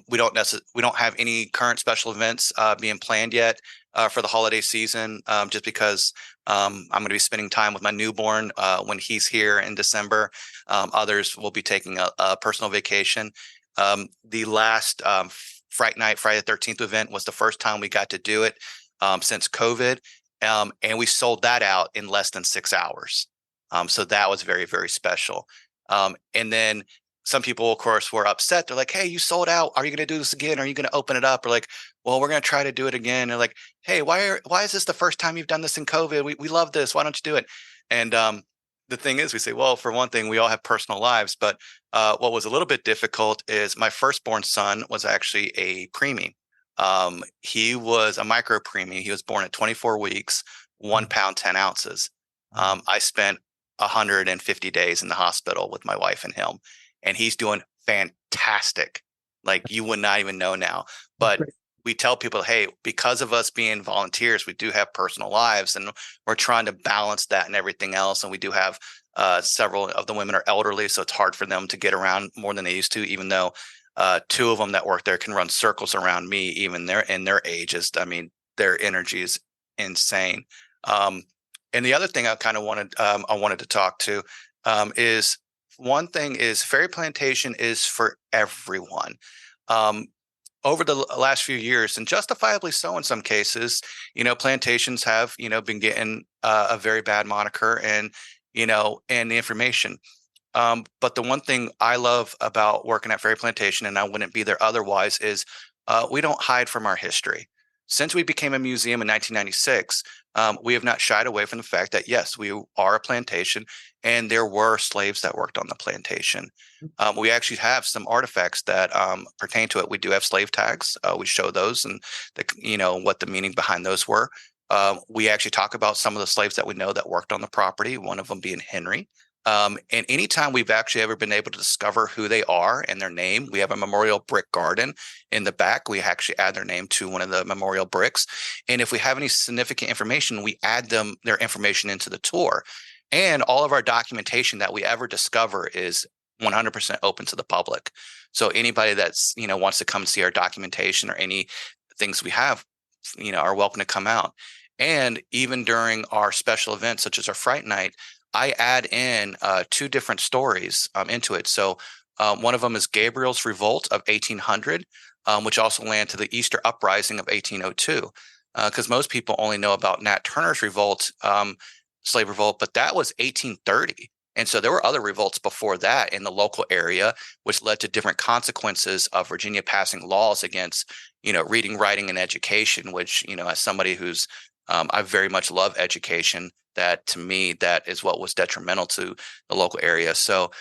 We don't have any current special events being planned yet for the holiday season, just because I'm going to be spending time with my newborn when he's here in December. Others will be taking a personal vacation. The last Fright Night, Friday the 13th event was the first time we got to do it since COVID. And we sold that out in less than 6 hours. So that was very, very special. And then some people, of course, were upset. They're like, hey, you sold out. Are you going to do this again? Are you going to open it up? Or like, well, we're going to try to do it again. They're like, hey, why is this the first time you've done this in COVID? We love this. Why don't you do it? And the thing is, we say, well, for one thing, we all have personal lives. But what was a little bit difficult is my firstborn son was actually a preemie. He was a micro preemie. He was born at 24 weeks, 1 pound, 10 ounces. I spent 150 days in the hospital with my wife and him, and he's doing fantastic. Like you would not even know now. But we tell people, hey, because of us being volunteers, we do have personal lives, and we're trying to balance that and everything else. And we do have several of the women are elderly, so it's hard for them to get around more than they used to, even though 2 of them that work there can run circles around me, even in their ages. I mean, their energy is insane. And the other thing I kind of wanted to talk to is one thing is Ferry Plantation is for everyone. over the last few years, and justifiably so in some cases, plantations have, been getting a very bad moniker, and the information. But the one thing I love about working at Ferry Plantation, and I wouldn't be there otherwise, is we don't hide from our history. Since we became a museum in 1996, we have not shied away from the fact that, yes, we are a plantation and there were slaves that worked on the plantation. We actually have some artifacts that pertain to it. We do have slave tags. We show those and what the meaning behind those were. We actually talk about some of the slaves that we know that worked on the property, one of them being Henry. And anytime we've actually ever been able to discover who they are and their name, we have a memorial brick garden in the back. We actually add their name to one of the memorial bricks. And if we have any significant information, we add their information into the tour. And all of our documentation that we ever discover is 100% open to the public. So anybody that's, wants to come see our documentation or any things we have, are welcome to come out. And even during our special events, such as our Fright Night, I add in two different stories into it. So one of them is Gabriel's Revolt of 1800, which also led to the Easter Uprising of 1802. Because most people only know about Nat Turner's revolt, slave revolt, but that was 1830. And so there were other revolts before that in the local area, which led to different consequences of Virginia passing laws against, reading, writing, and education, which, as somebody who's I very much love education, that to me, that is what was detrimental to the local area. So,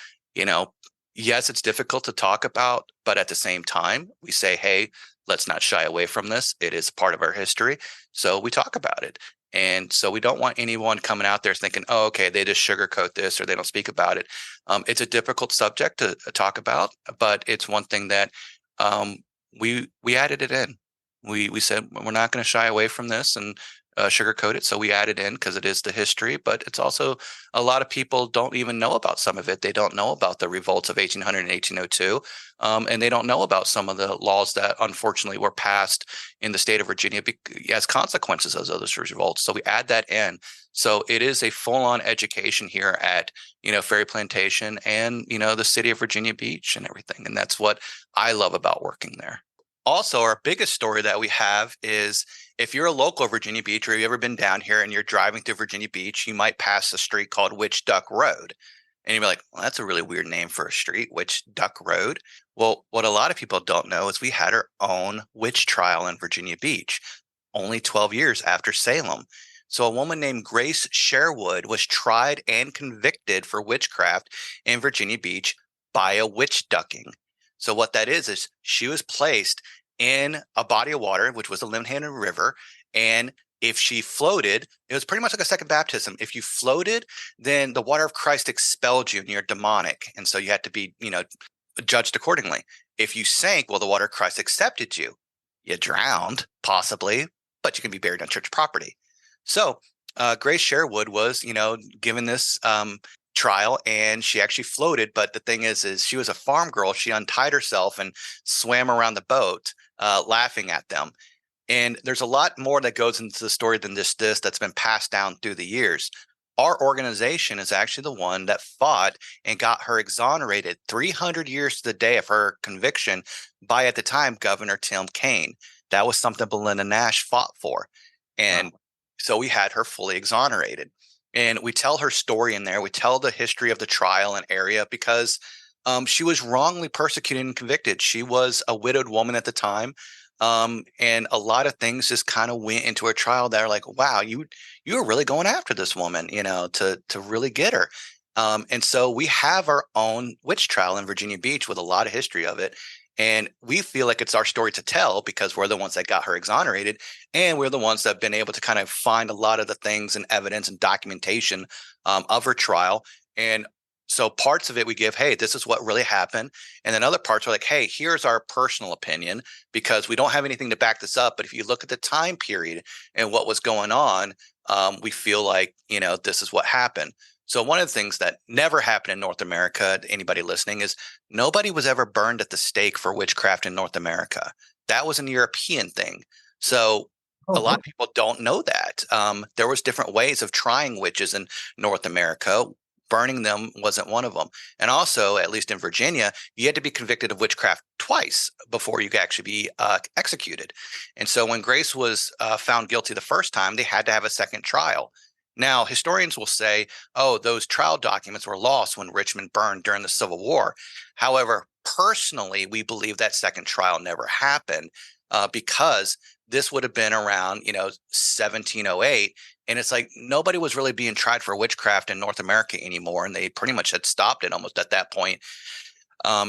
yes, it's difficult to talk about, but at the same time, we say, hey, let's not shy away from this. It is part of our history. So we talk about it. And so we don't want anyone coming out there thinking, oh, okay, they just sugarcoat this or they don't speak about it. It's a difficult subject to talk about, but it's one thing that we added it in. We said we're not going to shy away from this and sugarcoat it. So we added in because it is the history, but it's also a lot of people don't even know about some of it. They don't know about the revolts of 1800 and 1802, and they don't know about some of the laws that unfortunately were passed in the state of Virginia as consequences of those revolts. So we add that in. So it is a full-on education here at Ferry Plantation and the city of Virginia Beach and everything, and that's what I love about working there. Also, our biggest story that we have is if you're a local Virginia Beach or you've ever been down here and you're driving through Virginia Beach, you might pass a street called Witch Duck Road. And you'll be like, well, that's a really weird name for a street, Witch Duck Road. Well, what a lot of people don't know is we had our own witch trial in Virginia Beach, only 12 years after Salem. So a woman named Grace Sherwood was tried and convicted for witchcraft in Virginia Beach by a witch ducking. So what that is she was placed in a body of water, which was the Limhaven River. And if she floated, it was pretty much like a second baptism. If you floated, then the water of Christ expelled you and you're demonic. And so you had to be, judged accordingly. If you sank, well, the water of Christ accepted you. You drowned, possibly, but you can be buried on church property. So Grace Sherwood was, given this trial, and she actually floated. But the thing is she was a farm girl. She untied herself and swam around the boat, laughing at them. And there's a lot more that goes into the story than this that's been passed down through the years. Our organization is actually the one that fought and got her exonerated 300 years to the day of her conviction by, at the time, Governor Tim Kaine. That was something Belinda Nash fought for. And so we had her fully exonerated. And we tell her story in there. We tell the history of the trial and area because she was wrongly persecuted and convicted. She was a widowed woman at the time. And a lot of things just kind of went into her trial that are like, wow, you were really going after this woman, to really get her. And so we have our own witch trial in Virginia Beach with a lot of history of it. And we feel like it's our story to tell because we're the ones that got her exonerated. And we're the ones that have been able to kind of find a lot of the things and evidence and documentation of her trial. And so parts of it we give, hey, this is what really happened. And then other parts are like, hey, here's our personal opinion because we don't have anything to back this up. But if you look at the time period and what was going on, we feel like, this is what happened. So one of the things that never happened in North America, anybody listening, is nobody was ever burned at the stake for witchcraft in North America. That was a European thing. So a lot of people don't know that. There was different ways of trying witches in North America. burning them wasn't one of them. And also, at least in Virginia, you had to be convicted of witchcraft twice before you could actually be executed. And so when Grace was found guilty the first time, they had to have a second trial. Now, historians will say, oh, those trial documents were lost when Richmond burned during the Civil War. However, personally, we believe that second trial never happened because this would have been around, 1708. And it's like nobody was really being tried for witchcraft in North America anymore. And they pretty much had stopped it almost at that point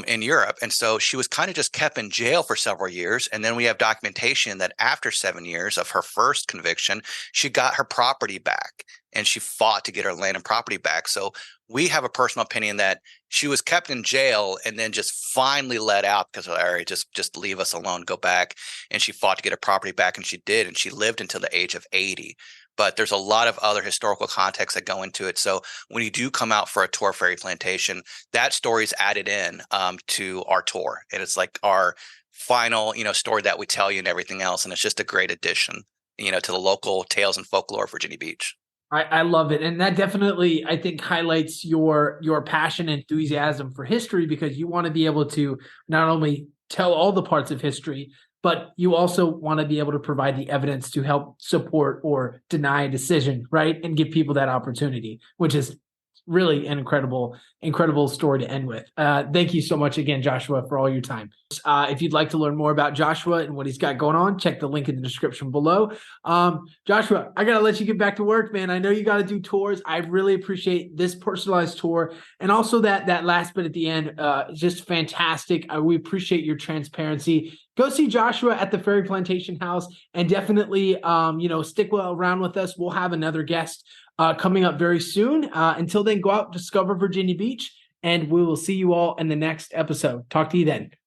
in Europe. And so she was kind of just kept in jail for several years. And then we have documentation that after 7 years of her first conviction, she got her property back and she fought to get her land and property back. So we have a personal opinion that she was kept in jail and then just finally let out because, all right, just leave us alone, go back. And she fought to get her property back, and she did. And she lived until the age of 80. But there's a lot of other historical context that go into it. So when you do come out for a tour of Ferry Plantation, that story is added in to our tour. And it's like our final, story that we tell you and everything else. And it's just a great addition, to the local tales and folklore of Virginia Beach. I love it. And that definitely, I think, highlights your passion and enthusiasm for history, because you want to be able to not only tell all the parts of history, but you also want to be able to provide the evidence to help support or deny a decision, right? And give people that opportunity, which is really an incredible story to end with. Thank you so much again, Joshua, for all your time. If you'd like to learn more about Joshua and what he's got going on, check the link in the description below. Joshua, I got to let you get back to work, man. I know you got to do tours. I really appreciate this personalized tour. And also that last bit at the end, just fantastic. We appreciate your transparency. Go see Joshua at the Ferry Plantation House, and definitely, stick around with us. We'll have another guest coming up very soon. Until then, go out, discover Virginia Beach, and we will see you all in the next episode. Talk to you then.